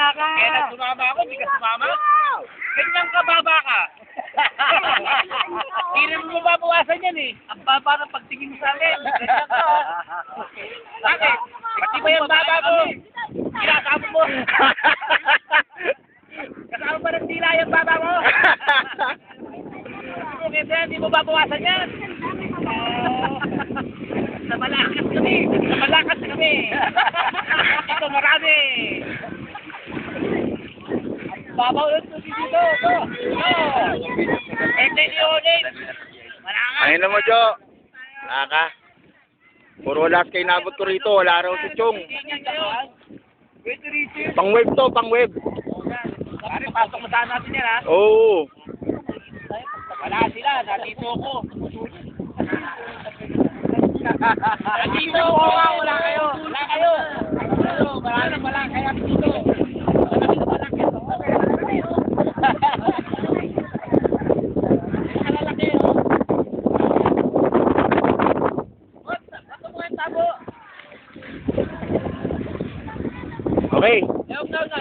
Wala ka. Kaya nang sumama ako, hindi ka sumama. Ganyan kababa ka. Hindi mo mababawasan yan eh. Ang baba ng pagtingin mo sa akin. Ganyan ka. Bakit? Pati ba yung baba mo? Kinasama mo. Kasama ba ng dila yung baba mo? Kasi hindi mo babawasan yan. Namalakas kami. Namalakas kami. Ito marami. Babaw yun to dito. Ito. Ito yung ulit. Malakas. Ayun mo, Jo. Wala ka. Puro last kay nabot ko rito. Wala raw si Chong. Pang-wave to, pang-wave. Pare, pasok mo saan natin yan ha? Oo. Wala sila. Nandito ako. Nandito ako. Wala kayo. Wala kayo. Wala kaya dito. Okay. Ayaw na.